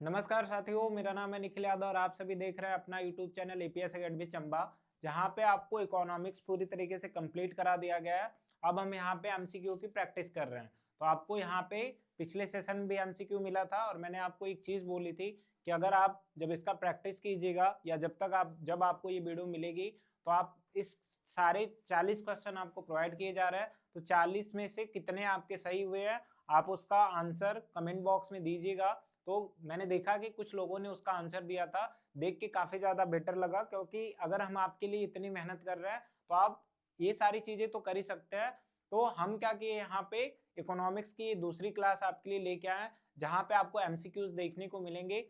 नमस्कार साथियों, मेरा नाम है निखिल यादव और आप सभी देख रहे हैं अपना YouTube channel APS academy Chamba, जहां पे आपको इकोनॉमिक्स पूरी तरीके से कंप्लीट करा दिया गया है। अब हम यहां पे एमसीक्यू की प्रैक्टिस कर रहे हैं। तो आपको यहां पे पिछले सेशन में भी एमसीक्यू मिला था और मैंने आपको एक चीज बोली थी कि अगर आप जब इसका प्रैक्टिस कीजिएगा या जब आपको ये वीडियो मिलेगी तो आप इस सारे 40 क्वेश्चन आपको प्रोवाइड किए जा रहे हैं। तो 40 में से कितने आपके सही हुए हैं आप उसका आंसर कमेंट बॉक्स में दीजिएगा। तो मैंने देखा कि कुछ लोगों ने उसका आंसर दिया था, देख के काफी ज्यादा बेटर लगा, क्योंकि अगर हम आपके लिए इतनी मेहनत कर रहे हैं तो आप ये सारी चीजें तो कर ही सकते हैं। तो हम क्या किए, यहाँ पे इकोनॉमिक्स की दूसरी क्लास आपके लिए लेके आए, जहाँ पे आपको एमसीक्यूज देखने को मिलेंगे।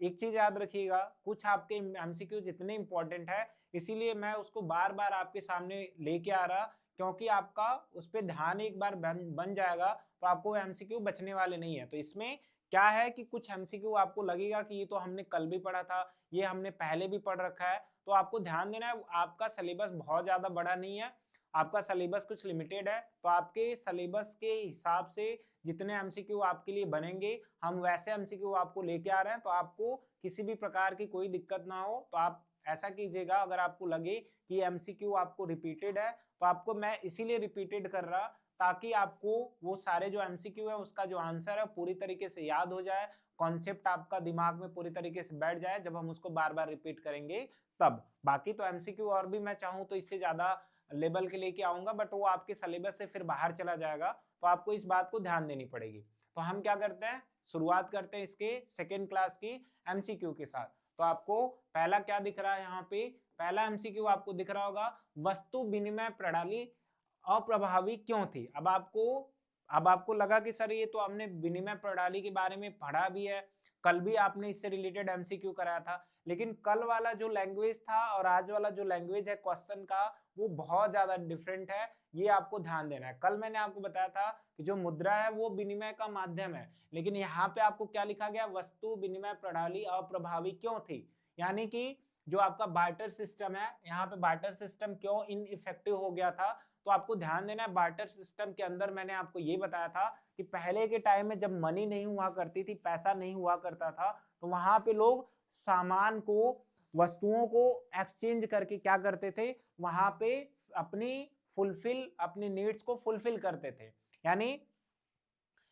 एक चीज याद रखिएगा, कुछ आपके एमसीक्यूज इतने इंपॉर्टेंट है, इसीलिए मैं उसको बार बार आपके सामने लेके आ रहा, क्योंकि आपका उस पर ध्यान एक बार बन जाएगा तो आपको एमसीक्यू बचने वाले नहीं है। तो इसमें क्या है कि कुछ एमसीक्यू आपको लगेगा कि ये तो हमने कल भी पढ़ा था, ये हमने पहले भी पढ़ रखा है। तो आपको ध्यान देना है, आपका सिलेबस बहुत ज्यादा बड़ा नहीं है, आपका सिलेबस कुछ लिमिटेड है। तो आपके सिलेबस के हिसाब से जितने एमसीक्यू आपके लिए बनेंगे, हम वैसे एमसीक्यू आपको लेके आ रहे हैं। तो आपको किसी भी प्रकार की कोई दिक्कत ना हो। तो आप ऐसा कीजिएगा, अगर आपको लगे कि एमसीक्यू आपको रिपीटेड है तो आपको मैं इसीलिए रिपीटेड कर रहा ताकि आपको वो सारे जो एमसीक्यू है उसका जो आंसर है पूरी तरीके से याद हो जाए, कॉन्सेप्ट आपका दिमाग में पूरी तरीके से बैठ जाए जब हम उसको बार बार रिपीट करेंगे तब। बाकी तो एमसीक्यू और भी मैं चाहूँ तो इससे ज्यादा लेवल के लेके आऊंगा, बट वो आपके सिलेबस से फिर बाहर चला जाएगा, तो आपको इस बात को ध्यान देनी पड़ेगी। तो हम क्या करते हैं, शुरुआत करते हैं इसके सेकेंड क्लास की एमसीक्यू के साथ। तो आपको पहला क्या दिख रहा है, यहाँ पे पहला एमसीक्यू आपको दिख रहा होगा, वस्तु विनिमय प्रणाली अप्रभावी क्यों थी। अब आपको लगा कि सर ये तो हमने विनिमय प्रणाली के बारे में पढ़ा भी है, कल भी आपने इससे रिलेटेड एमसीक्यू कराया था, लेकिन कल वाला जो लैंग्वेज था और आज वाला जो लैंग्वेज है क्वेश्चन का वो बहुत ज्यादा डिफरेंट है। ये आपको ध्यान देना है। कल मैंने आपको बताया था कि जो मुद्रा है वो विनिमय का माध्यम है, लेकिन यहाँ पे आपको क्या लिखा गया, वस्तु विनिमय प्रणाली अप्रभावी क्यों थी। यानी कि जो आपका बार्टर सिस्टम है, यहाँ पे बार्टर सिस्टम क्यों इनइफेक्टिव हो गया था। तो आपको ध्यान देना है, बार्टर सिस्टम के अंदर मैंने आपको ये बताया था कि पहले के टाइम में जब मनी नहीं हुआ करती थी, पैसा नहीं हुआ करता था, तो वहां पे लोग सामान को, वस्तुओं को एक्सचेंज करके क्या करते थे, वहां पे अपनी नीड्स को फुलफिल करते थे। यानी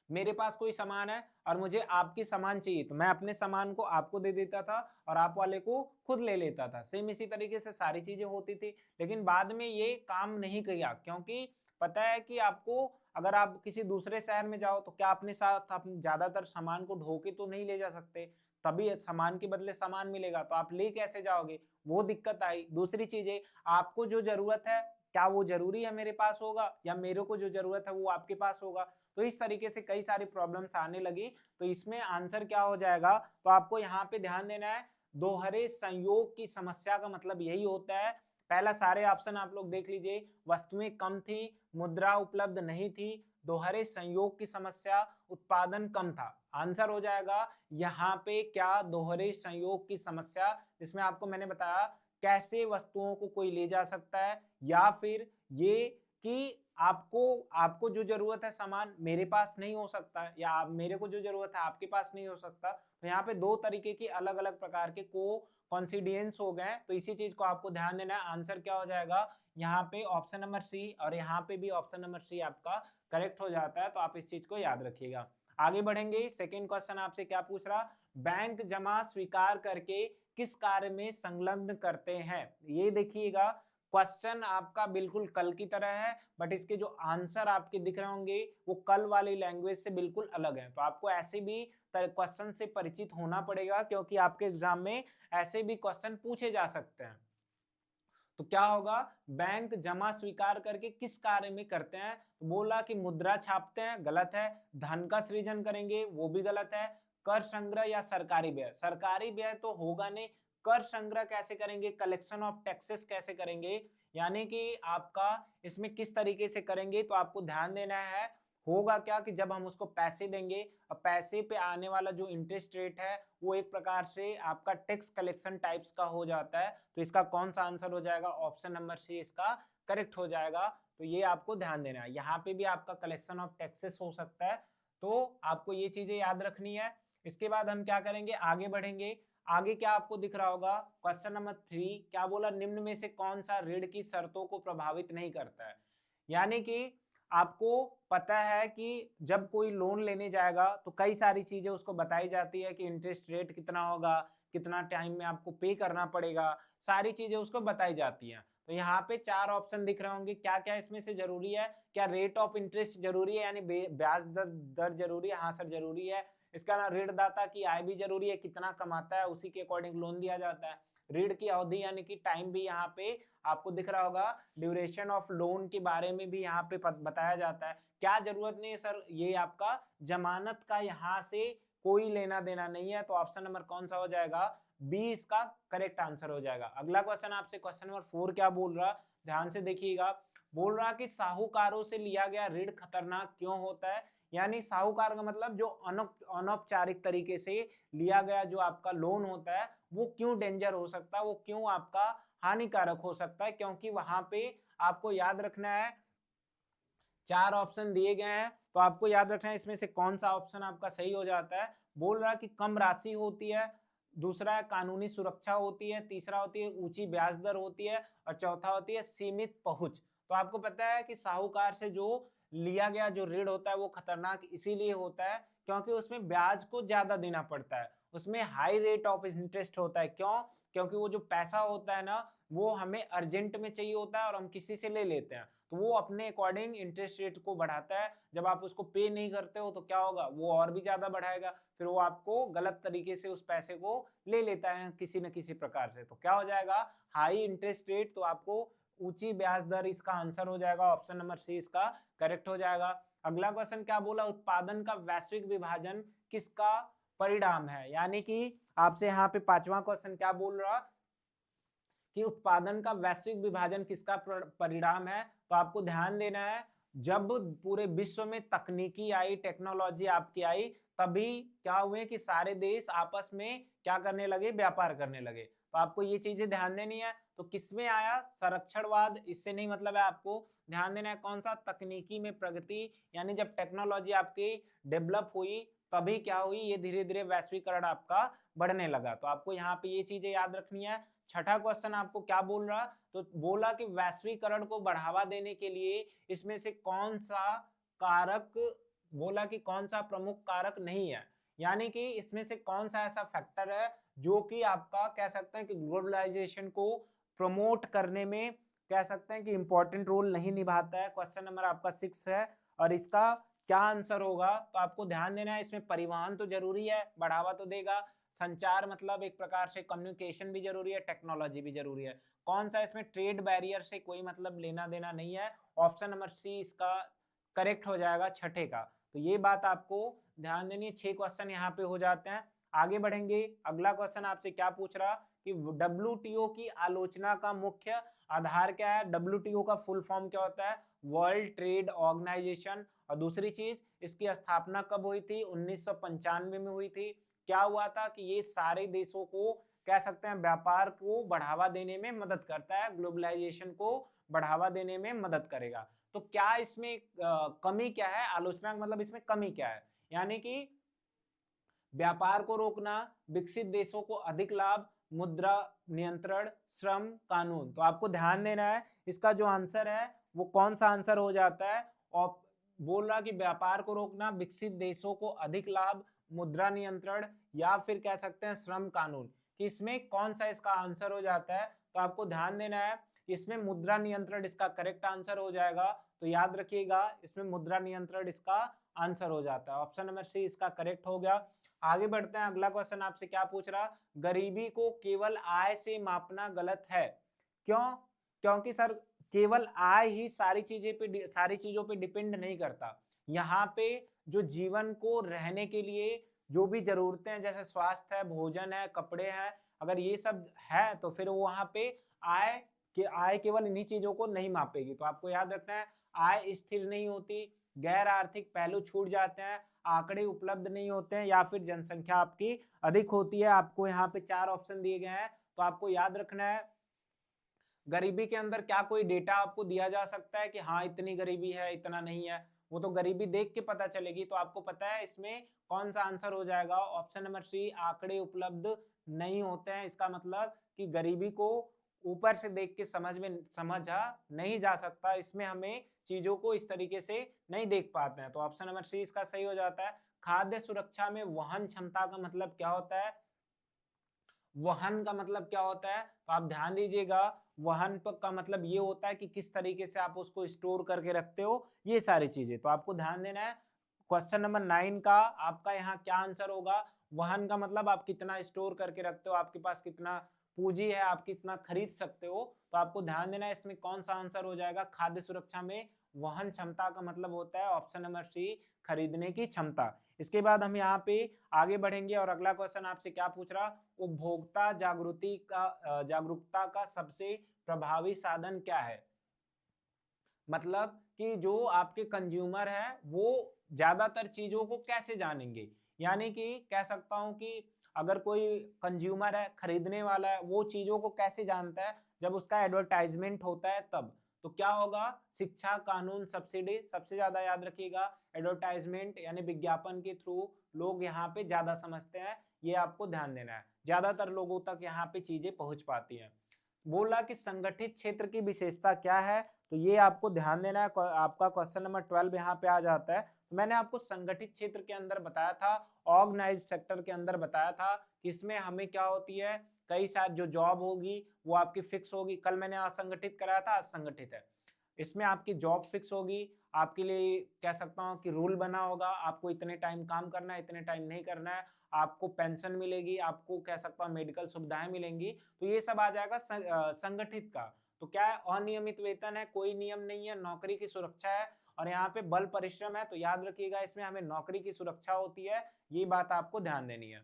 मेरे पास कोई सामान है और मुझे आपकी सामान चाहिए, तो मैं अपने सामान को आपको दे देता था और आप वाले को खुद ले लेता था। सेम इसी तरीके से सारी चीजें होती थी, लेकिन बाद में ये काम नहीं किया, क्योंकि पता है कि आपको अगर आप किसी दूसरे शहर में जाओ तो क्या अपने साथ आप ज्यादातर सामान को ढो के तो नहीं ले जा सकते, तभी सामान के बदले सामान मिलेगा, तो आप ले कैसे जाओगे, वो दिक्कत आई। दूसरी चीज है, आपको जो जरूरत है क्या वो जरूरी है मेरे पास होगा, या मेरे को जो जरूरत है वो आपके पास होगा। तो इस तरीके से कई सारी प्रॉब्लम्स आने लगी। तो इसमें आंसर क्या हो जाएगा, तो आपको यहाँ पे ध्यान देना है, दोहरे संयोग की समस्या का मतलब यही होता है। पहला सारे ऑप्शन आप लोग देख लीजिए, वस्तुएं कम थी, मुद्रा उपलब्ध नहीं थी, दोहरे संयोग की समस्या, उत्पादन कम था। आंसर हो जाएगा यहाँ पे क्या, दोहरे संयोग की समस्या, जिसमें आपको मैंने बताया कैसे वस्तुओं को कोई ले जा सकता है, या फिर ये कि आपको आपको जो जरूरत है सामान मेरे पास नहीं हो सकता, या मेरे को जो जरूरत है आपके पास नहीं हो सकता। तो यहाँ पे दो तरीके के अलग अलग प्रकार के को कॉन्सिडियंस हो गए। तो इसी चीज को आपको ध्यान देना है। आंसर क्या हो जाएगा, यहाँ पे ऑप्शन नंबर सी, और यहाँ पे भी ऑप्शन नंबर सी आपका करेक्ट हो जाता है। तो आप इस चीज को याद रखिएगा। आगे बढ़ेंगे, सेकेंड क्वेश्चन आपसे क्या पूछ रहा, बैंक जमा स्वीकार करके किस कार्य में संलग्न करते हैं। ये देखिएगा, क्वेश्चन आपका बिल्कुल कल की तरह है, बट इसके जो आंसर आपके दिख रहे होंगे वो कल वाली लैंग्वेज से बिल्कुल अलग है। तो आपको ऐसे भी क्वेश्चन से परिचित होना पड़ेगा, क्योंकि आपके एग्जाम में ऐसे भी क्वेश्चन पूछे जा सकते हैं। तो क्या होगा, बैंक जमा स्वीकार करके किस कार्य में करते हैं, तो बोला कि मुद्रा छापते हैं, गलत है। धन का सृजन करेंगे, वो भी गलत है। कर संग्रह या सरकारी व्यय, सरकारी व्यय तो होगा नहीं। कर संग्रह कैसे करेंगे, कलेक्शन ऑफ टैक्सेस कैसे करेंगे, यानी कि आपका इसमें किस तरीके से करेंगे। तो आपको ध्यान देना है, होगा क्या कि जब हम उसको पैसे देंगे, अब पैसे पे आने वाला जो इंटरेस्ट रेट है वो एक प्रकार से आपका टैक्स कलेक्शन टाइप्स का हो जाता है। तो इसका कौन सा आंसर हो जाएगा, ऑप्शन नंबर सी इसका करेक्ट हो जाएगा। तो ये आपको ध्यान देना है, यहाँ पे भी आपका कलेक्शन ऑफ टैक्सेस हो सकता है। तो आपको ये चीजें याद रखनी है। इसके बाद हम क्या करेंगे, आगे बढ़ेंगे। आगे क्या आपको दिख रहा होगा, क्वेश्चन नंबर 3 क्या बोला, निम्न में से कौन सा ऋण की शर्तों को प्रभावित नहीं करता है। यानी कि आपको पता है कि जब कोई लोन लेने जाएगा तो कई सारी चीजें उसको बताई जाती है कि इंटरेस्ट रेट कितना होगा, कितना टाइम में आपको पे करना पड़ेगा, सारी चीजें उसको बताई जाती हैं। तो यहाँ पे 4 ऑप्शन दिख रहे होंगे, क्या क्या इसमें से जरूरी है, क्या रेट ऑफ इंटरेस्ट जरूरी है यानी ब्याज दर जरूरी है, हाँ सर जरूरी है। इसका ना ऋणदाता की आय भी जरूरी है, कितना कमाता है उसी के अकॉर्डिंग लोन दिया जाता है। ऋण की अवधि यानी कि टाइम भी यहाँ पे आपको दिख रहा होगा, ड्यूरेशन ऑफ लोन के बारे में भी यहाँ पे बताया जाता है। क्या जरूरत नहीं है सर, ये आपका जमानत का यहाँ से कोई लेना देना नहीं है, तो ऑप्शन नंबर कौन सा हो जाएगा, बी इसका करेक्ट आंसर हो जाएगा। अगला क्वेश्चन आपसे क्वेश्चन नंबर 4 क्या बोल रहा, ध्यान से देखिएगा। बोल रहा कि साहूकारों से लिया गया ऋण खतरनाक क्यों होता है। यानी साहूकार का मतलब जो अनौपचारिक तरीके से लिया गया जो आपका लोन होता है वो क्यों डेंजर हो सकता है, वो क्यों आपका हानिकारक हो सकता है, क्योंकि वहां पे आपको याद रखना है 4 ऑप्शन दिए गए हैं, तो आपको याद रखना है इसमें से कौन सा ऑप्शन आपका सही हो जाता है। बोल रहा कि कम राशि होती है, दूसरा है कानूनी सुरक्षा होती है, तीसरा होती है ऊंची ब्याज दर होती है, और चौथा होती है सीमित पहुंच। तो आपको पता है कि साहूकार से जो लिया गया जो ऋण होता है वो खतरनाक इसीलिए होता है क्योंकि उसमें ब्याज को ज्यादा देना पड़ता है, उसमें हाई रेट ऑफ इंटरेस्ट होता है। क्यों, क्योंकि वो जो पैसा होता है ना वो हमें अर्जेंट में चाहिए होता है और हम किसी से ले लेते हैं, तो वो अपने अकॉर्डिंग इंटरेस्ट रेट को बढ़ाता है। जब आप उसको पे नहीं करते हो तो क्या होगा, वो और भी ज्यादा बढ़ाएगा, फिर वो आपको गलत तरीके से उस पैसे को ले लेता है किसी न किसी प्रकार से। तो क्या हो जाएगा, हाई इंटरेस्ट रेट, तो आपको ऊंची ब्याज दर इसका आंसर हो जाएगा, ऑप्शन नंबर सी इसका करेक्ट हो जाएगा। अगला क्वेश्चन क्या बोला, उत्पादन का वैश्विक विभाजन किसका परिणाम है। यानी कि आपसे यहाँ पे 5वां क्वेश्चन क्या बोल रहा कि उत्पादन का वैश्विक विभाजन किसका परिणाम है। तो आपको ध्यान देना है, जब पूरे विश्व में तकनीकी आई, टेक्नोलॉजी आपकी आई, तभी क्या हुए कि सारे देश आपस में क्या करने लगे, व्यापार करने लगे। तो आपको ये चीजें ध्यान देनी है। तो किसमें आया, संरक्षणवाद, इससे नहीं मतलब है, आपको ध्यान देना है कौन सा, तकनीकी में प्रगति, यानी जब टेक्नोलॉजी आपकी डेवलप हुई तभी क्या हुई, ये धीरे धीरे वैश्वीकरण आपका बढ़ने लगा। तो आपको यहाँ पे ये चीजें याद रखनी है। छठा क्वेश्चन आपको क्या बोल रहा, तो बोला कि वैश्वीकरण को बढ़ावा देने के लिए इसमें से कौन सा कारक, बोला कि कौन सा प्रमुख कारक नहीं है। यानी कि इसमें से कौन सा ऐसा फैक्टर है जो कि आपका कह सकते हैं कि ग्लोबलाइजेशन को प्रमोट करने में कह सकते हैं कि इंपॉर्टेंट रोल नहीं निभाता है। क्वेश्चन नंबर आपका 6 है और इसका क्या आंसर होगा। तो आपको ध्यान देना है, इसमें परिवहन तो जरूरी है, बढ़ावा तो देगा, संचार मतलब एक प्रकार से कम्युनिकेशन भी जरूरी है, टेक्नोलॉजी भी जरूरी है। कौन सा, इसमें ट्रेड बैरियर से कोई मतलब लेना देना नहीं है, ऑप्शन नंबर सी इसका करेक्ट हो जाएगा छठे का। तो ये बात आपको ध्यान देनी है। 6 क्वेश्चन यहाँ पे हो जाते हैं। आगे बढ़ेंगे, अगला क्वेश्चन आपसे क्या पूछ रहा कि WTO की आलोचना का मुख्य आधार क्या है। WTO का फुल फॉर्म क्या होता है, वर्ल्ड ट्रेड ऑर्गेनाइजेशन। और दूसरी चीज, इसकी स्थापना कब हुई थी, 1995 में हुई थी। क्या हुआ था कि ये सारे देशों को कह सकते हैं व्यापार को बढ़ावा देने में मदद करता है, ग्लोबलाइजेशन को बढ़ावा देने में मदद करेगा। तो क्या इसमें कमी क्या है, आलोचना मतलब इसमें कमी क्या है, यानी कि व्यापार को रोकना, विकसित देशों को अधिक लाभ, मुद्रा नियंत्रण, श्रम कानून। तो आपको ध्यान देना है, इसका जो आंसर है वो कौन सा आंसर हो जाता है। और बोल रहा कि व्यापार को रोकना, विकसित देशों को अधिक लाभ, मुद्रा नियंत्रण, या फिर कह सकते हैं श्रम कानून, कि इसमें कौन सा इसका आंसर हो जाता है। तो आपको ध्यान देना है, इसमें मुद्रा नियंत्रण इसका करेक्ट आंसर हो जाएगा। तो याद रखिएगा, इसमें मुद्रा नियंत्रण इसका आंसर हो जाता है, ऑप्शन नंबर सी इसका करेक्ट हो गया। आगे बढ़ते हैं, अगला क्वेश्चन आपसे क्या पूछ रहा, गरीबी को केवल आय से मापना गलत है। क्यों, क्योंकि सर केवल आय ही सारी चीजों पे डिपेंड नहीं करता। यहाँ पे जो जीवन को रहने के लिए जो भी जरूरतें हैं, जैसे स्वास्थ्य है, भोजन है, कपड़े हैं, अगर ये सब है तो फिर वहां पे आय केवल इन्हीं चीजों को नहीं मापेगी। तो आपको याद रखना है, आय स्थिर नहीं होती, गैर आर्थिक पहलू छूट जाते हैं, आंकड़े उपलब्ध नहीं होते हैं, या फिर जनसंख्या आपकी अधिक होती है। आपको यहाँ पे 4 ऑप्शन दिए गए हैं, तो आपको याद रखना है गरीबी के अंदर क्या कोई डेटा आपको दिया जा सकता है कि हाँ इतनी गरीबी है, इतना नहीं है, वो तो गरीबी देख के पता चलेगी। तो आपको पता है इसमें कौन सा आंसर हो जाएगा? ऑप्शन नंबर सी, आंकड़े उपलब्ध नहीं होते हैं। इसका मतलब कि गरीबी को ऊपर से देख के समझा नहीं जा सकता, इसमें हमें चीजों को इस तरीके से नहीं देख पाते हैं। तो ऑप्शन नंबर सी इसका सही हो जाता है। खाद्य सुरक्षा में वहन क्षमता का मतलब क्या होता है? वहन का मतलब क्या होता है? तो आप ध्यान दीजिएगा, का मतलब ये होता है कि किस तरीके से आप उसको स्टोर करके रखते हो, ये सारी चीजें। तो आपको ध्यान देना है। क्वेश्चन नंबर 9 का आपका यहाँ क्या आंसर होगा? वहन का मतलब आप कितना स्टोर करके रखते हो, आपके पास कितना पूंजी है, आप कितना खरीद सकते हो। तो आपको ध्यान देना है इसमें कौन सा आंसर हो जाएगा? खाद्य सुरक्षा में वहन क्षमता का मतलब होता है ऑप्शन नंबर सी, खरीदने की क्षमता। इसके बाद हम यहाँ पे आगे बढ़ेंगे और अगला क्वेश्चन आपसे क्या पूछ रहा? उपभोक्ता जागरूकता का सबसे प्रभावी साधन क्या है? मतलब कि जो आपके कंज्यूमर है वो ज्यादातर चीजों को कैसे जानेंगे? यानी कि कह सकता हूं कि अगर कोई कंज्यूमर है, खरीदने वाला है, वो चीजों को कैसे जानता है? जब उसका एडवर्टाइजमेंट होता है तब। तो क्या होगा? शिक्षा, कानून, सब्सिडी, सबसे ज्यादा याद रखिएगा एडवर्टाइजमेंट यानी विज्ञापन के थ्रू लोग यहाँ पे ज्यादा समझते हैं, ये आपको ध्यान देना है। ज्यादातर लोगों तक यहाँ पे चीजें पहुंच पाती हैं। बोला कि संगठित क्षेत्र की विशेषता क्या है? तो ये आपको ध्यान देना है। आपका क्वेश्चन नंबर 12 यहाँ पे आ जाता है। तो मैंने आपको संगठित क्षेत्र के अंदर बताया था, ऑर्गेनाइज सेक्टर के अंदर बताया था कि इसमें हमें क्या होती है, कई सारी जो जॉब होगी वो आपकी फिक्स होगी। कल मैंने असंगठित कराया था, आज संगठित है। इसमें आपकी जॉब फिक्स होगी, आपके लिए कह सकता हूँ कि रूल बना होगा, आपको इतने टाइम काम करना है, इतने टाइम नहीं करना है, आपको पेंशन मिलेगी, आपको कह सकता हूँ मेडिकल सुविधाएं मिलेंगी। तो ये सब आ जाएगा संगठित का। तो क्या है? अनियमित वेतन है, कोई नियम नहीं है, नौकरी की सुरक्षा है, और यहाँ पे बल परिश्रम है। तो याद रखिएगा इसमें हमें नौकरी की सुरक्षा होती है, ये बात आपको ध्यान देनी है।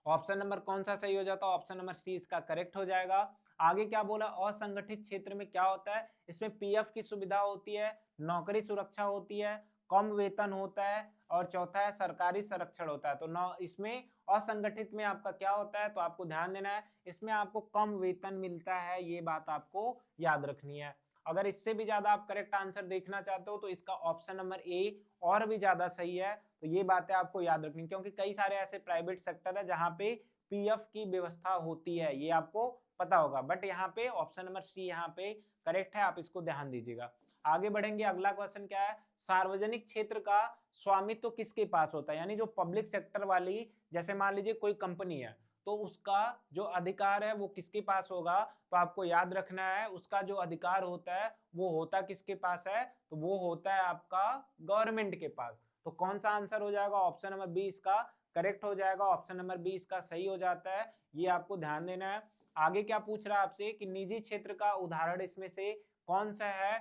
ऑप्शन नंबर कौन सा सही हो जाता है? ऑप्शन नंबर सी इसका करेक्ट हो जाएगा। आगे क्या बोला? असंगठित क्षेत्र में क्या होता है? इसमें पीएफ की सुविधा होती है, नौकरी सुरक्षा होती है, कम वेतन होता है, और चौथा है सरकारी संरक्षण होता है। तो इसमें असंगठित में आपका क्या होता है? तो आपको ध्यान देना है, इसमें आपको कम वेतन मिलता है, ये बात आपको याद रखनी है। अगर इससे भी ज्यादा आप करेक्ट आंसर देखना चाहते हो तो इसका ऑप्शन नंबर ए और भी ज्यादा सही है। तो ये बातें आपको याद रखनी, क्योंकि कई सारे ऐसे प्राइवेट सेक्टर है जहां पे पीएफ की व्यवस्था होती है, ये आपको पता होगा। बट यहाँ पे ऑप्शन नंबर सी यहाँ पे करेक्ट है, आप इसको ध्यान दीजिएगा। आगे बढ़ेंगे, अगला क्वेश्चन क्या है? सार्वजनिक क्षेत्र का स्वामित्व तो किसके पास होता है? यानी जो पब्लिक सेक्टर वाली, जैसे मान लीजिए कोई कंपनी है, तो उसका जो अधिकार है वो किसके पास होगा? तो आपको याद रखना है उसका जो अधिकार होता है वो होता किसके पास है? तो वो होता है आपका गवर्नमेंट के पास। तो कौन सा आंसर हो जाएगा? ऑप्शन नंबर बी इसका करेक्ट हो जाएगा। ऑप्शन नंबर बी इसका सही हो जाता है, ये आपको ध्यान देना है। आगे क्या पूछ रहा है आपसे कि निजी क्षेत्र का उदाहरण इसमें से कौन सा है?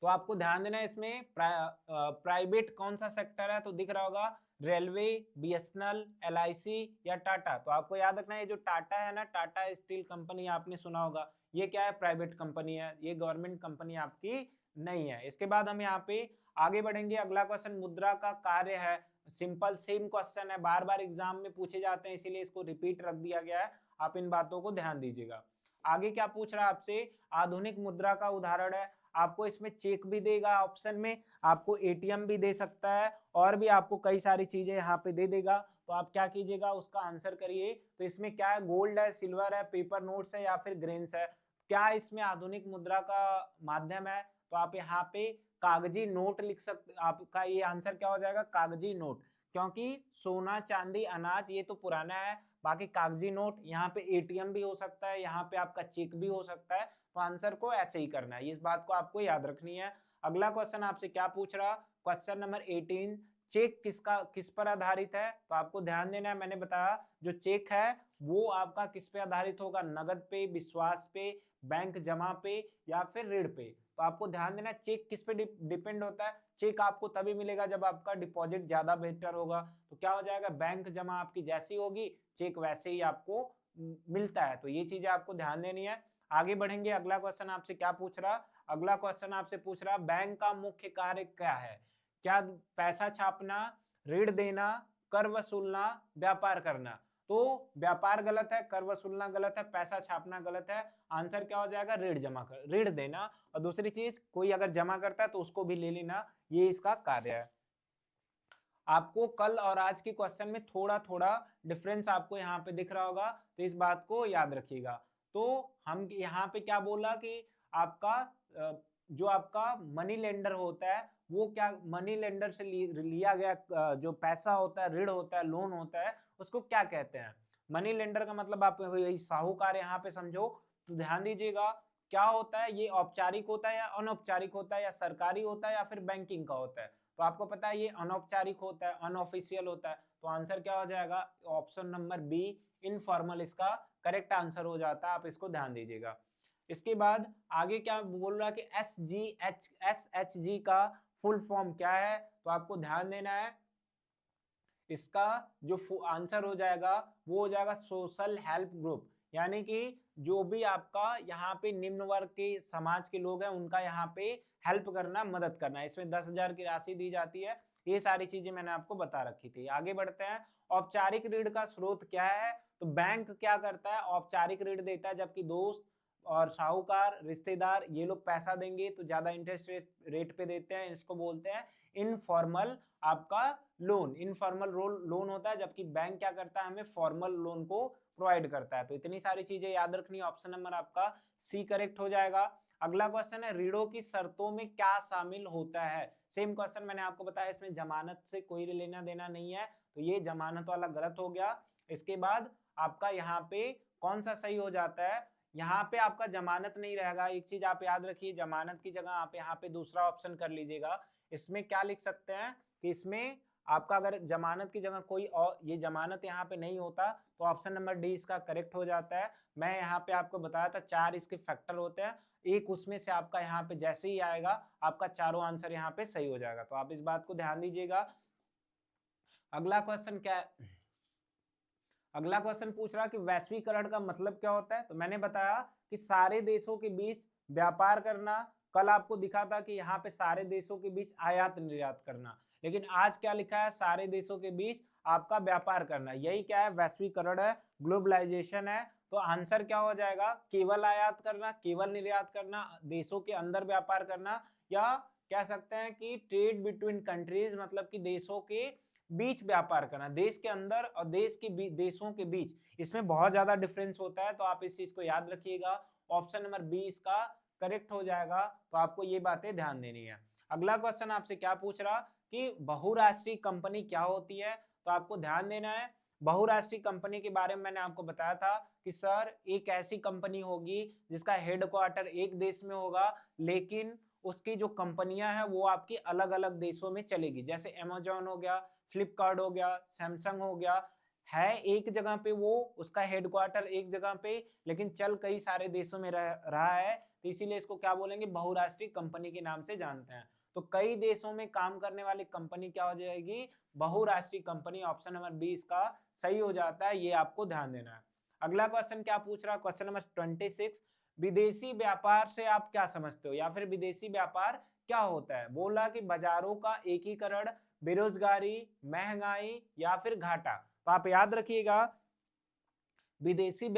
तो आपको ध्यान देना है इसमें प्राइवेट कौन सा सेक्टर है? तो दिख रहा होगा रेलवे, बीएसएनएल, एलआईसी या टाटा। तो आपको याद रखना है ये जो टाटा है ना, टाटा स्टील कंपनी आपने सुना होगा, ये क्या है? प्राइवेट कंपनी है, ये गवर्नमेंट कंपनी आपकी नहीं है। इसके बाद हम यहाँ पे आगे बढ़ेंगे। अगला क्वेश्चन मुद्रा का कार्य है। सिंपल सेम क्वेश्चन है, बार बार एग्जाम में पूछे जाते हैं, इसीलिए इसको रिपीट रख दिया गया है। आप इन बातों को ध्यान दीजिएगा। आगे क्या पूछ रहा है आपसे? आधुनिक मुद्रा का उदाहरण है। आपको इसमें चेक भी देगा ऑप्शन में, आपको एटीएम भी दे सकता है, और भी आपको कई सारी चीजें यहाँ पे दे देगा। तो आप क्या कीजिएगा, उसका आंसर करिए। तो इसमें क्या है? गोल्ड है, सिल्वर है, पेपर नोट्स है, या फिर ग्रेन्स है? क्या इसमें आधुनिक मुद्रा का माध्यम है? तो आप यहाँ पे कागजी नोट लिख सकते, आपका ये आंसर क्या हो जाएगा? कागजी नोट। क्योंकि सोना, चांदी, अनाज ये तो पुराना है, बाकी कागजी नोट, यहाँ पे एटीएम भी हो सकता है, यहाँ पे आपका चेक भी हो सकता है। तो आंसर को ऐसे ही करना है, इस बात को आपको याद रखनी है। अगला क्वेश्चन आपसे क्या पूछ रहा? क्वेश्चन नंबर 18, चेक किस पर आधारित है? तो आपको ध्यान देना है, मैंने बताया जो चेक है वो आपका किस पे आधारित होगा? नगद पे, विश्वास पे, बैंक जमा पे, या फिर ऋण पे। तो आपको ध्यान देना चेक किस पे डिपेंड होता है। चेक आपको तभी मिलेगा जब आपका डिपॉजिट ज्यादा बेहतर होगा। तो क्या हो जाएगा? बैंक जमा आपकी जैसी होगी, चेक वैसे ही आपको मिलता है। तो ये चीजें आपको ध्यान देनी है। आगे बढ़ेंगे, अगला क्वेश्चन आपसे क्या पूछ रहा? अगला क्वेश्चन आपसे पूछ रहा बैंक का मुख्य कार्य क्या है? क्या पैसा छापना, ऋण देना, कर वसूलना, व्यापार करना? तो व्यापार गलत है, कर वसूलना गलत है, पैसा छापना गलत है। आंसर क्या हो जाएगा? ऋण देना। और दूसरी चीज, कोई अगर जमा करता है तो उसको भी ले लेना, ये इसका कार्य है। आपको कल और आज के क्वेश्चन में थोड़ा थोड़ा डिफरेंस आपको यहाँ पे दिख रहा होगा, तो इस बात को याद रखिएगा। तो हम यहाँ पे क्या बोला कि आपका जो आपका मनी लेंडर होता है वो क्या, मनी लेंडर से लिया गया जो पैसा होता है, ऋण होता है, लोन होता है, उसको क्या कहते हैं? मनी लेंडर का मतलब आप यही साहूकार यहाँ पे समझो। तो ध्यान दीजिएगा, क्या होता है, ये औपचारिक होता है या अनौपचारिक होता है, या सरकारी होता है या फिर बैंकिंग का होता है? तो आपको पता है ये अनौपचारिक होता है, अनऑफिशियल होता है। तो आंसर क्या हो जाएगा? ऑप्शन नंबर बी, इनफॉर्मल, इसका करेक्ट आंसर हो जाता है। आप इसको ध्यान दीजिएगा। इसके बाद आगे क्या बोल रहा है कि SHG का फुल फॉर्म क्या है? तो आपको ध्यान देना है, इसका जो आंसर हो जाएगा वो हो जाएगा सोशल हेल्प ग्रुप। यानी कि जो भी आपका यहाँ पे निम्न वर्ग के समाज के लोग हैं उनका यहाँ पे हेल्प करना, मदद करना। इसमें 10,000 की राशि दी जाती है। ये सारी चीजें मैंने आपको बता रखी थी। आगे बढ़ते हैं। औपचारिक ऋण का स्रोत क्या है? तो बैंक क्या करता है? औपचारिक ऋण देता है, जबकि दोस्त और साहूकार, रिश्तेदार, ये लोग पैसा देंगे तो ज्यादा इंटरेस्ट रेट पे देते हैं। इसको बोलते हैं इनफॉर्मल आपका लोन। इनफॉर्मल लोन होता है, जबकि बैंक क्या करता है? हमें फॉर्मल लोन को प्रोवाइड करता है। तो इतनी सारी चीजें याद रखनी। ऑप्शन नंबर आपका सी करेक्ट हो जाएगा। अगला क्वेश्चन है, ऋणों की शर्तों में क्या शामिल होता है? सेम क्वेश्चन मैंने आपको बताया, इसमें जमानत से कोई लेना देना नहीं है, तो ये जमानत वाला गलत हो गया। इसके बाद आपका यहाँ पे कौन सा सही हो जाता है? यहाँ पे आपका जमानत नहीं रहेगा। एक चीज आप याद रखिए, जमानत की जगह आप यहाँ पे दूसरा ऑप्शन कर लीजिएगा। इसमें क्या लिख सकते हैं कि इसमें आपका अगर जमानत की जगह कोई और, ये जमानत यहाँ पे नहीं होता, तो ऑप्शन नंबर डी इसका करेक्ट हो जाता है। मैं यहाँ पे आपको बताया था 4 इसके फैक्टर होते हैं, एक उसमें से आपका यहाँ पे जैसे ही आएगा आपका चारों आंसर यहाँ पे सही हो जाएगा। तो आप इस बात को ध्यान दीजिएगा। अगला क्वेश्चन क्या है? अगला क्वेश्चन पूछ रहा कि वैश्वीकरण का मतलब क्या होता है? तो मैंने बताया कि सारे देशों के बीच व्यापार करना। कल आपको दिखा था कि यहाँ पे सारे देशों के बीच आयात निर्यात करना, लेकिन आज क्या लिखा है? सारे देशों के बीच आपका व्यापार करना। यही क्या है? वैश्वीकरण है, ग्लोबलाइजेशन है। तो आंसर क्या हो जाएगा? केवल आयात करना, केवल निर्यात करना, देशों के अंदर व्यापार करना, या कह सकते हैं कि ट्रेड बिटवीन कंट्रीज, मतलब कि देशों के बीच व्यापार करना, देश के अंदर और देशों के बीच। इसमें बहुत ज्यादा डिफरेंस होता है, तो आप इस चीज को याद रखिएगा। ऑप्शन नंबर बी इसका करेक्ट हो जाएगा। तो आपको ये बातें ध्यान देनी है। अगला क्वेश्चन आपसे क्या पूछ रहा कि बहुराष्ट्रीय कंपनी क्या होती है? तो आपको ध्यान देना है। बहुराष्ट्रीय कंपनी के बारे में मैंने आपको बताया था कि सर एक ऐसी कंपनी होगी जिसका हेडक्वार्टर एक देश में होगा, लेकिन उसकी जो कंपनियां हैं वो आपकी अलग अलग देशों में चलेगी। जैसे अमेजॉन हो गया, फ्लिपकार्ट हो गया, सैमसंग हो गया, है एक जगह पे वो, उसका हेडक्वार्टर एक जगह पे, लेकिन चल कई सारे देशों में रहा है। तो इसीलिए इसको क्या बोलेंगे? बहुराष्ट्रीय कंपनी के नाम से जानते हैं। तो कई देशों में काम करने वाली कंपनी क्या हो जाएगी? बहुराष्ट्रीय कंपनी। ऑप्शन नंबर बी इसका सही हो जाता है, ये आपको ध्यान देना है। अगला क्वेश्चन क्या पूछ रहा है? क्वेश्चन नंबर 26, विदेशी व्यापार से आप क्या समझते हो, या फिर विदेशी व्यापार क्या होता है? बोला कि बाजारों का एकीकरण, बेरोजगारी, महंगाई, या फिर घाटा। तो आप याद रखिएगा, विदेशी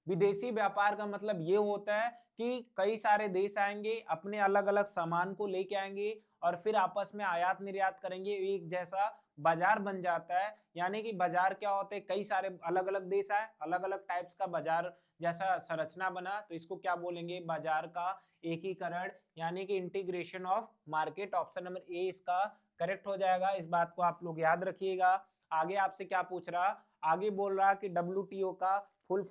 विदेशी व्यापार का मतलब ये होता है कि कई सारे देश आएंगे, अपने अलग अलग सामान को लेके आएंगे और फिर आपस में आयात निर्यात करेंगे, एक जैसा बाजार बन जाता है। यानी कि बाजार क्या होते हैं? कई सारे अलग अलग देश आए, अलग अलग टाइप्स का बाजार जैसा संरचना बना, तो इसको क्या बोलेंगे? बाजार का एकीकरण, यानी कि integration of market. Option number A इसका करेक्ट हो जाएगा। इस बात को आप लोग याद रखिएगा। आगे आपसे क्या पूछ रहा? आगे बोल रहा कि WTO का फुल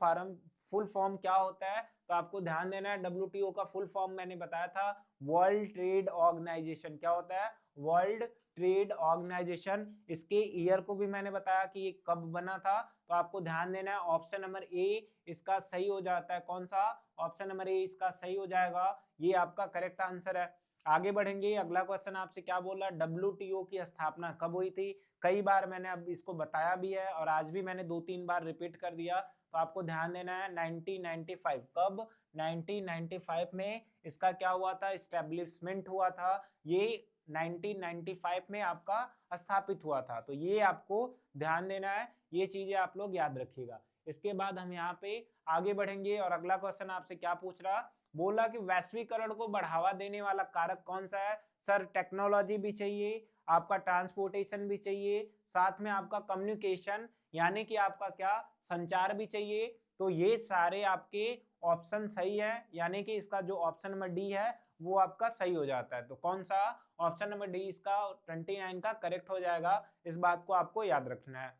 फॉर्म क्या होता है? तो आपको ध्यान देना है, WTO का फुल फॉर्म मैंने बताया था, वर्ल्ड ट्रेड ऑर्गेनाइजेशन। क्या होता है? World trade organization. इसके ईयर को भी मैंने बताया कि ये कब बना था। तो आपको ध्यान देना है, ऑप्शन नंबर ए इसका सही हो जाता है। कौन सा? ऑप्शन नंबर ए इसका सही हो जाएगा, ये आपका करेक्ट आंसर है। आगे बढ़ेंगे। अगला क्वेश्चन आपसे क्या बोल रहा है? WTO की स्थापना कब हुई थी? कई बार मैंने अब इसको बताया भी है और आज भी मैंने 2-3 बार रिपीट कर दिया। तो आपको ध्यान देना है 1995। कब? 1995 में इसका क्या हुआ था? एस्टेब्लिशमेंट हुआ था। ये 1995 में आपका स्थापित हुआ था। तो ये आपको ध्यान देना है, ये चीजें आप लोग याद रखिएगा। इसके बाद हम यहाँ पे आगे बढ़ेंगे और अगला क्वेश्चन आपसे क्या पूछ रहा, बोला कि वैश्वीकरण को बढ़ावा देने वाला कारक कौन सा है। सर टेक्नोलॉजी भी चाहिए, आपका ट्रांसपोर्टेशन भी चाहिए, साथ में आपका कम्युनिकेशन यानी कि आपका क्या संचार भी चाहिए। तो ये सारे आपके ऑप्शन सही है, यानी कि इसका जो ऑप्शन नंबर डी है वो आपका सही हो जाता है। तो कौन सा ऑप्शन नंबर डी इसका 29 का करेक्ट हो जाएगा, इस बात को आपको याद रखना है।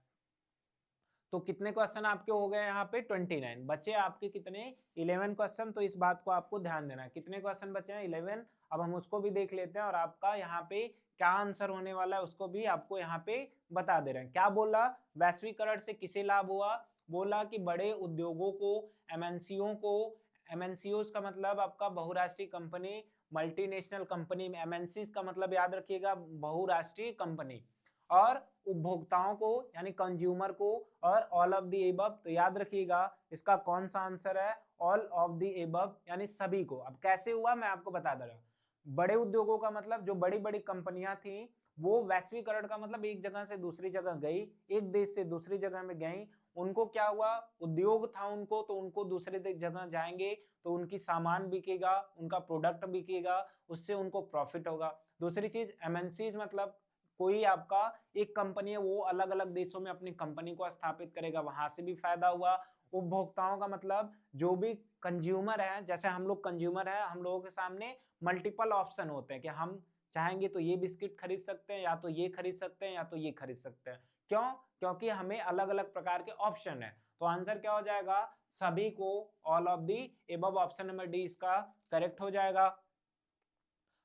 तो कितने क्वेश्चन आपके हो गए यहाँ पे 29, बचे आपके कितने 11 क्वेश्चन। तो इस बात को आपको ध्यान देना है, कितने क्वेश्चन बचे हैं 11। अब हम उसको भी देख लेते हैं और आपका यहाँ पे क्या आंसर होने वाला है उसको भी आपको यहाँ पे बता दे रहे हैं। क्या बोला, वैश्वीकरण से किसे लाभ हुआ, बोला कि बड़े उद्योगों को, एमएनसीओ को, एमएनसीओ का मतलब आपका बहुराष्ट्रीय कंपनी, मल्टीनेशनल कंपनी, एमएनसी का मतलब याद रखिएगा बहुराष्ट्रीय कंपनी, और उपभोक्ताओं को यानी कंज्यूमर को, और ऑल ऑफ द एबव। तो याद रखिएगा इसका कौन सा आंसर है, ऑल ऑफ द एबव यानी सभी को। अब कैसे हुआ मैं आपको बता दे रहा हूं। बड़े उद्योगों का मतलब जो बड़ी बड़ी कंपनियां थी वो वैश्वीकरण का मतलब एक जगह से दूसरी जगह गई, एक देश से दूसरी जगह में गई, उनको क्या हुआ, उद्योग था उनको, तो उनको दूसरे जगह जाएंगे तो उनकी सामान बिकेगा, उनका प्रोडक्ट बिकेगा, उससे उनको प्रॉफिट होगा। दूसरी चीज एमएनसीज मतलब कोई आपका एक कंपनी है वो अलग अलग देशों में अपनी कंपनी को स्थापित करेगा, वहां से भी फायदा हुआ। उपभोक्ताओं का मतलब जो भी कंज्यूमर है, जैसे हम लोग कंज्यूमर है, हम लोगों के सामने मल्टीपल ऑप्शन होते हैं कि हम चाहेंगे तो ये बिस्किट खरीद सकते हैं, या तो ये खरीद सकते हैं, या तो ये खरीद सकते हैं। क्यों, क्योंकि हमें अलग अलग प्रकार के ऑप्शन है। तो आंसर क्या हो जाएगा, सभी को, all of the above, option number D इसका करेक्ट हो जाएगा।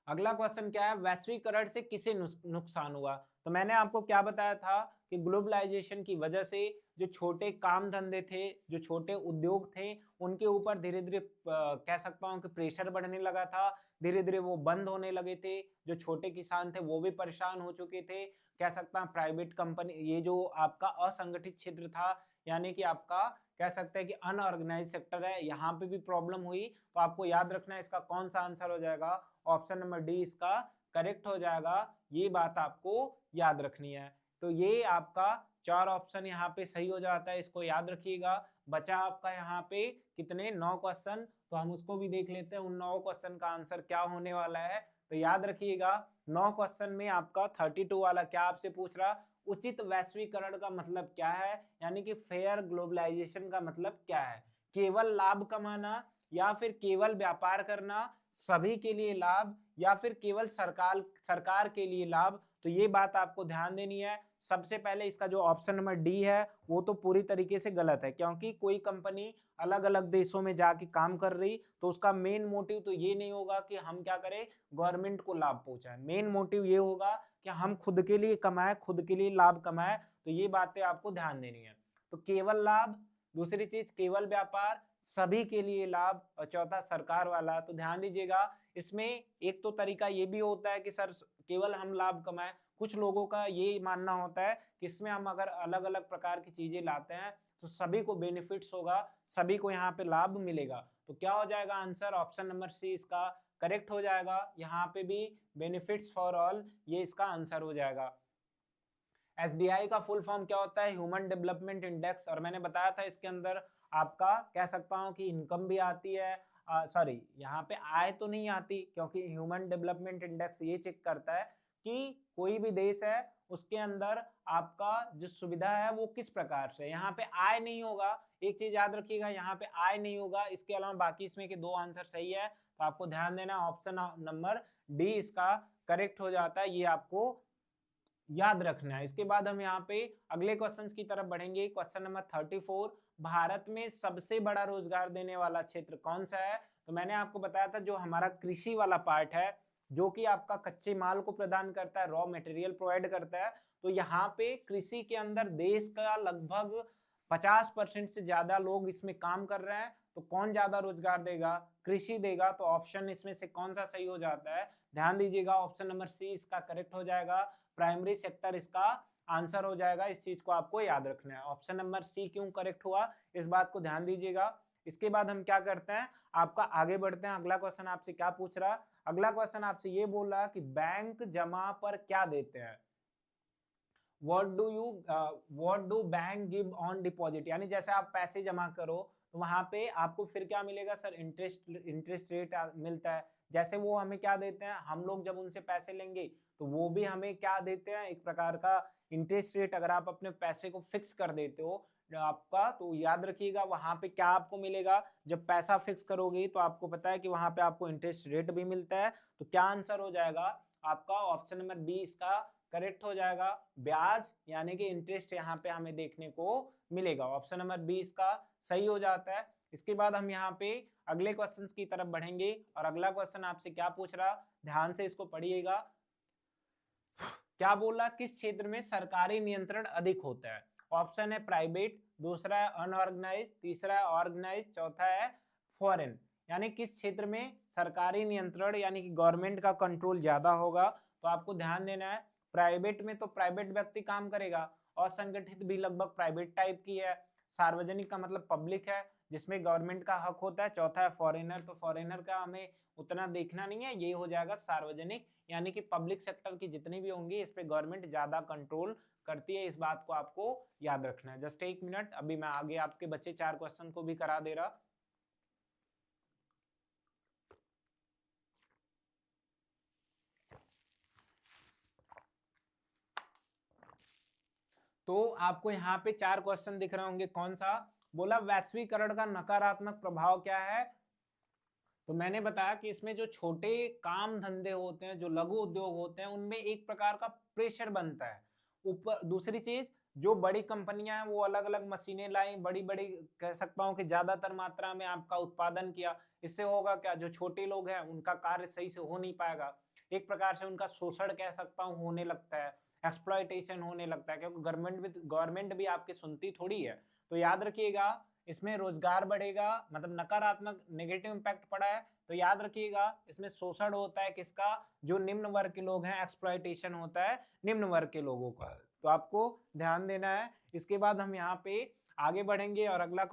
अगला क्वेश्चन क्या है, वैश्वीकरण से किसे नुकसान हुआ। तो मैंने आपको क्या बताया था कि ग्लोबलाइजेशन की वजह से जो छोटे काम धंधे थे, जो छोटे उद्योग थे, उनके ऊपर धीरे धीरे कह सकता हूँ कि प्रेशर बढ़ने लगा था, धीरे धीरे वो बंद होने लगे थे। जो छोटे किसान थे वो भी परेशान हो चुके थे। कह सकता हूँ प्राइवेट कंपनी, ये जो आपका असंगठित क्षेत्र था, यानी कि आपका कह सकते हैं कि अनऑर्गेनाइज सेक्टर है, यहाँ पे भी प्रॉब्लम हुई। तो आपको याद रखना है इसका कौन सा आंसर हो जाएगा, ऑप्शन नंबर डी इसका करेक्ट हो जाएगा। ये बात आपको याद रखनी है। तो ये आपका 4 ऑप्शन यहाँ पे सही हो जाता है, इसको याद रखिएगा। बचा आपका यहाँ पे कितने 9 क्वेश्चन, तो हम उसको भी देख लेते हैं उन 9 क्वेश्चन का आंसर क्या होने वाला है। तो याद रखिएगा 9 क्वेश्चन में आपका 32 वाला क्या आपसे पूछ रहा, उचित वैश्वीकरण का मतलब क्या है, यानी कि फेयर ग्लोबलाइजेशन का मतलब क्या है। केवल लाभ कमाना, या फिर केवल व्यापार करना, सभी के लिए लाभ, या फिर केवल सरकार के लिए लाभ। तो ये बात आपको ध्यान देनी है। सबसे पहले इसका जो ऑप्शन नंबर डी है वो तो पूरी तरीके से गलत है, क्योंकि कोई कंपनी अलग अलग देशों में जाके काम कर रही तो उसका मेन मोटिव तो ये नहीं होगा कि हम क्या करें, गवर्नमेंट को लाभ पहुंचाए। मेन मोटिव ये होगा कि हम खुद के लिए कमाएं, खुद के लिए लाभ कमाएं। तो ये बातें आपको ध्यान देनी है। तो केवल लाभ, दूसरी चीज केवल व्यापार, सभी के लिए लाभ, और चौथा सरकार वाला। तो ध्यान दीजिएगा इसमें एक तो तरीका ये भी होता है कि सर केवल हम लाभ कमाएं। कुछ लोगों का ये मानना होता है कि इसमें हम अगर अलग अलग प्रकार की चीजें लाते हैं तो सभी को बेनिफिट्स होगा, सभी को यहाँ पे लाभ मिलेगा। तो क्या हो जाएगा आंसर, ऑप्शन नंबर सी इसका करेक्ट हो जाएगा। यहाँ पे भी बेनिफिट्स फॉर ऑल, ये इसका आंसर हो जाएगा। एसडीआई का फुल फॉर्म क्या होता है, ह्यूमन डेवलपमेंट इंडेक्स। और मैंने बताया था इसके अंदर आपका कह सकता हूं कि इनकम भी आती है, सॉरी यहाँ पे आय तो नहीं आती, क्योंकि ह्यूमन डेवलपमेंट इंडेक्स ये चेक करता है कि कोई भी देश है उसके अंदर आपका जो सुविधा है वो किस प्रकार से। यहाँ पे आय नहीं होगा, एक चीज याद रखिएगा, यहाँ पे आय नहीं होगा। इसके अलावा बाकी इसमें के 2 आंसर सही है, तो आपको ध्यान देना ऑप्शन नंबर डी इसका करेक्ट हो जाता है, ये आपको याद रखना है। इसके बाद हम यहाँ पे अगले क्वेश्चंस की तरफ बढ़ेंगे। क्वेश्चन नंबर 34, भारत में सबसे बड़ा रोजगार देने वाला क्षेत्र कौन सा है। तो मैंने आपको बताया था जो हमारा कृषि वाला पार्ट है, जो कि आपका कच्चे माल को प्रदान करता है, रॉ मटेरियल प्रोवाइड करता है। तो यहाँ पे कृषि के अंदर देश का लगभग 50% से ज्यादा लोग इसमें काम कर रहे हैं। तो कौन ज्यादा रोजगार देगा, कृषि देगा। तो ऑप्शन इसमें से कौन सा सही हो जाता है, ध्यान दीजिएगा, ऑप्शन नंबर सी इसका करेक्ट हो जाएगा। प्राइमरी सेक्टर इसका आंसर हो जाएगा। इस चीज को आपको याद रखना है। ऑप्शन नंबर सी क्यों करेक्ट हुआ, इस बात को ध्यान दीजिएगा। इसके बाद हम क्या करते हैं, आपका आगे बढ़ते हैं। अगला क्वेश्चन आपसे क्या पूछ रहा, अगला क्वेश्चन आपसे ये बोल रहा कि बैंक जमा पर क्या देते हैं, what do bank give on deposit, यानी जैसे आप पैसे जमा करो तो वहां पे आपको फिर क्या मिलेगा सर, इंटरेस्ट रेट मिलता है। जैसे वो हमें क्या देते हैं, हम लोग जब उनसे पैसे लेंगे तो वो भी हमें क्या देते हैं, एक प्रकार का इंटरेस्ट रेट। अगर आप अपने पैसे को फिक्स कर देते हो आपका, तो याद रखिएगा वहां पे क्या आपको मिलेगा, जब पैसा फिक्स करोगे तो आपको पता है कि वहां पे आपको इंटरेस्ट रेट भी मिलता है। तो क्या आंसर हो जाएगा आपका, ऑप्शन नंबर 20 का करेक्ट हो जाएगा, ब्याज यानी कि इंटरेस्ट यहाँ पे हमें देखने को मिलेगा। ऑप्शन नंबर 20 का सही हो जाता है। इसके बाद हम यहाँ पे अगले क्वेश्चन की तरफ बढ़ेंगे और अगला क्वेश्चन आपसे क्या पूछ रहा, ध्यान से इसको पढ़िएगा। क्या बोला, किस क्षेत्र में सरकारी नियंत्रण अधिक होता है। ऑप्शन है प्राइवेट, दूसरा है अनऑर्गेनाइज, तीसरा है ऑर्गेनाइज, चौथा है फॉरेन। यानी किस क्षेत्र में सरकारी नियंत्रण यानी कि गवर्नमेंट का कंट्रोल ज्यादा होगा। तो आपको ध्यान देना है, प्राइवेट में तो प्राइवेट व्यक्ति काम करेगा, असंगठित भी लगभग प्राइवेट टाइप की है, सार्वजनिक का मतलब पब्लिक है जिसमें गवर्नमेंट का हक होता है, चौथा है फॉरेनर। तो फॉरेनर का हमें उतना देखना नहीं है, ये हो जाएगा सार्वजनिक, यानी कि पब्लिक सेक्टर की जितनी भी होंगी इस पे गवर्नमेंट ज्यादा कंट्रोल करती है। इस बात को आपको याद रखना है। जस्ट एक मिनट, अभी मैं आगे आपके बच्चे 4 क्वेश्चन को भी करा दे रहा। तो आपको यहाँ पे 4 क्वेश्चन दिख रहे होंगे, कौन सा, बोला वैश्वीकरण का नकारात्मक प्रभाव क्या है। तो मैंने बताया कि इसमें जो छोटे काम धंधे होते हैं, जो लघु उद्योग होते हैं, उनमें एक प्रकार का प्रेशर बनता है ऊपर। दूसरी चीज, जो बड़ी कंपनियां हैं वो अलग अलग मशीनें लाई, बड़ी बड़ी कह सकता हूँ कि ज्यादातर मात्रा में आपका उत्पादन किया। इससे होगा क्या, जो छोटे लोग हैं उनका कार्य सही से हो नहीं पाएगा, एक प्रकार से उनका शोषण कह सकता हूँ होने लगता है, एक्सप्लॉयटेशन होने लगता है, क्योंकि गवर्नमेंट भी आपकी सुनती थोड़ी है। तो याद रखिएगा, इसमें रोजगार बढ़ेगा, मतलब नकारात्मक नेगेटिव इंपैक्ट पड़ा है। तो याद रखिएगा इसमें शोषण होता है किसका, जो निम्न वर्ग के लोग हैं, एक्सप्लॉयटेशन होता है निम्न वर्ग के लोगों का। तो आपको ध्यान देना है। इसके बाद हम यहाँ पे आगे बढ़ेंगे और अगला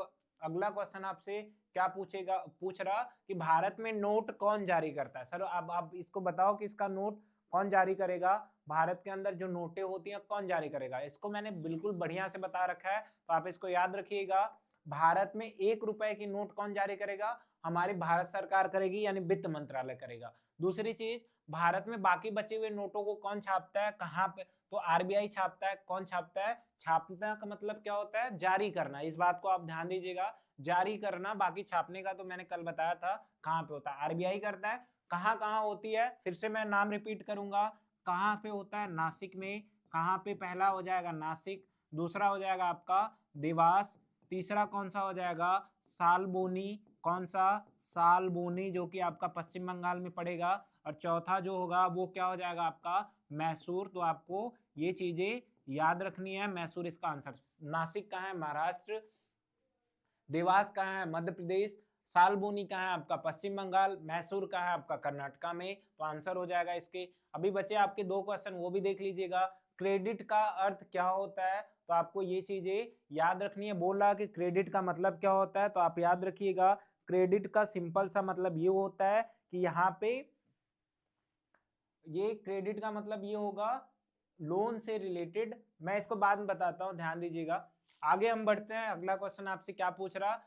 क्वेश्चन आपसे क्या पूछ रहा कि भारत में नोट कौन जारी करता है। सर अब आप इसको बताओ कि इसका नोट कौन जारी करेगा, भारत के अंदर जो नोटें होती हैं कौन जारी करेगा। इसको मैंने बिल्कुल बढ़िया से बता रखा है, तो आप इसको याद रखिएगा। भारत में 1 रुपए की नोट कौन जारी करेगा, हमारी भारत सरकार करेगी, यानी वित्त मंत्रालय करेगा। दूसरी चीज, भारत में बाकी बचे हुए नोटों को कौन छापता है, कहाँ पे, तो आरबीआई छापता है। कौन छापता है, छापना का मतलब क्या होता है, जारी करना। इस बात को आप ध्यान दीजिएगा, जारी करना। बाकी छापने का तो मैंने कल बताया था कहाँ पे होता है, आरबीआई करता है। कहाँ कहाँ होती है, फिर से मैं नाम रिपीट करूंगा, कहाँ पे होता है, नासिक में। कहाँ पे, पहला हो जाएगा नासिक, दूसरा हो जाएगा आपका देवास, तीसरा कौन सा हो जाएगा, सालबोनी। कौन सा, सालबोनी, जो कि आपका पश्चिम बंगाल में पड़ेगा। और चौथा जो होगा वो क्या हो जाएगा आपका, मैसूर। तो आपको ये चीजें याद रखनी है, मैसूर इसका आंसर। नासिक कहाँ है, महाराष्ट्र। देवास कहाँ है, मध्य प्रदेश। सालबोनी कहाँ है, आपका पश्चिम बंगाल। मैसूर कहाँ है, आपका कर्नाटका में। तो आंसर हो जाएगा इसके। अभी बचे आपके 2 क्वेश्चन, वो भी देख लीजिएगा। क्रेडिट का अर्थ क्या होता है, तो आपको ये चीजें याद रखनी है। बोल रहा कि क्रेडिट का मतलब क्या होता है, तो आप याद रखिएगा, क्रेडिट का सिंपल सा मतलब ये होता है कि यहाँ पे ये क्रेडिट का मतलब ये होगा लोन से रिलेटेड। मैं इसको बाद में बताता हूँ, ध्यान दीजिएगा। आगे हम बढ़ते हैं, अगला क्वेश्चन आपसे क्या पूछ रहा,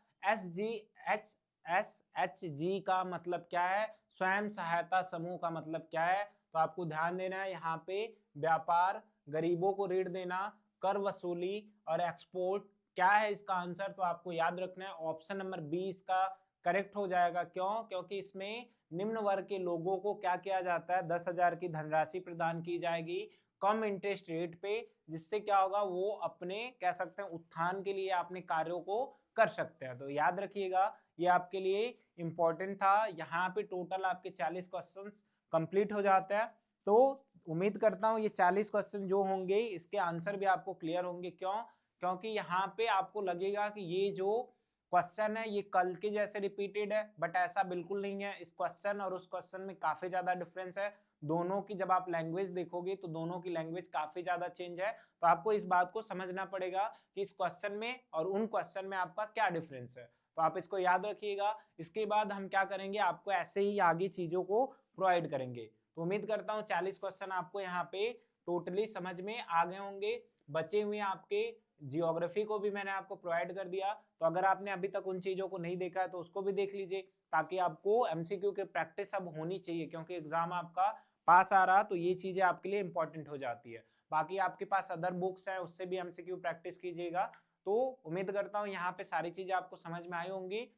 SHG का मतलब क्या है, स्वयं सहायता समूह का मतलब क्या है। तो आपको ध्यान देना है, यहाँ पे व्यापार, गरीबों को ऋण देना, कर वसूली और एक्सपोर्ट। क्या है इसका आंसर, तो आपको याद रखना है ऑप्शन नंबर 20 का करेक्ट हो जाएगा। क्यों, क्योंकि इसमें निम्न वर्ग के लोगों को क्या किया जाता है, 10,000 की धनराशि प्रदान की जाएगी कम इंटरेस्ट रेट पे, जिससे क्या होगा, वो अपने कह सकते हैं उत्थान के लिए अपने कार्यों को कर सकते हैं। तो याद रखिएगा, ये आपके लिए इंपॉर्टेंट था। यहाँ पे टोटल आपके 40 क्वेश्चन कंप्लीट हो जाते हैं। तो उम्मीद करता हूँ ये 40 क्वेश्चन जो होंगे इसके आंसर भी आपको क्लियर होंगे। क्यों, क्योंकि यहाँ पे आपको लगेगा कि ये जो क्वेश्चन है ये कल के जैसे रिपीटेड है, बट ऐसा बिल्कुल नहीं है। इस क्वेश्चन और उस क्वेश्चन में काफी ज्यादा डिफरेंस है। दोनों की जब आप लैंग्वेज देखोगे तो दोनों की लैंग्वेज काफी ज्यादा चेंज है। तो आपको इस बात को समझना पड़ेगा कि इस क्वेश्चन में और उन क्वेश्चन में आपका क्या डिफरेंस है। तो आप इसको याद रखिएगा। इसके बाद हम क्या करेंगे, आपको ऐसे ही आगे चीजों को प्रोवाइड करेंगे। तो उम्मीद करता हूँ 40 क्वेश्चन आपको यहाँ पे टोटली समझ में आ गए होंगे। बचे हुए आपके जियोग्राफी को भी मैंने आपको प्रोवाइड कर दिया, तो अगर आपने अभी तक उन चीजों को नहीं देखा है तो उसको भी देख लीजिए, ताकि आपको एमसीक्यू के प्रैक्टिस अब होनी चाहिए, क्योंकि एग्जाम आपका पास आ रहा तो ये चीजें आपके लिए इंपॉर्टेंट हो जाती है। बाकी आपके पास अदर बुक्स हैं, उससे भी एमसीक्यू प्रैक्टिस कीजिएगा। तो उम्मीद करता हूँ यहाँ पे सारी चीजें आपको समझ में आई होंगी।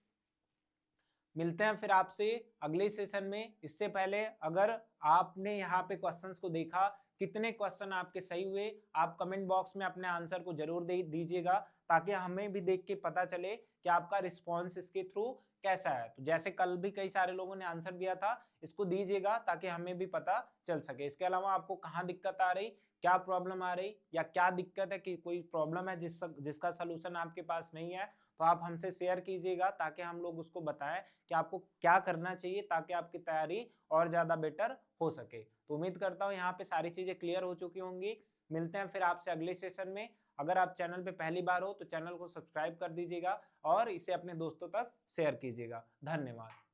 मिलते हैं फिर आपसे अगले सेशन में। इससे पहले अगर आपने यहाँ पे क्वेश्चंस को देखा, कितने क्वेश्चन आपके सही हुए, आप कमेंट बॉक्स में अपने आंसर को जरूर दे दीजिएगा, ताकि हमें भी देख के पता चले कि आपका रिस्पॉन्स इसके थ्रू कैसा है। तो जैसे कल भी कई सारे लोगों ने आंसर दिया था, इसको दीजिएगा ताकि हमें भी पता चल सके। इसके अलावा आपको कहाँ दिक्कत आ रही, क्या प्रॉब्लम आ रही, या क्या दिक्कत है, कि कोई प्रॉब्लम है जिसका सोल्यूशन आपके पास नहीं है, तो आप हमसे शेयर कीजिएगा, ताकि हम लोग उसको बताएं कि आपको क्या करना चाहिए, ताकि आपकी तैयारी और ज़्यादा बेटर हो सके। तो उम्मीद करता हूँ यहाँ पे सारी चीज़ें क्लियर हो चुकी होंगी। मिलते हैं फिर आपसे अगले सेशन में। अगर आप चैनल पे पहली बार हो तो चैनल को सब्सक्राइब कर दीजिएगा और इसे अपने दोस्तों तक शेयर कीजिएगा। धन्यवाद।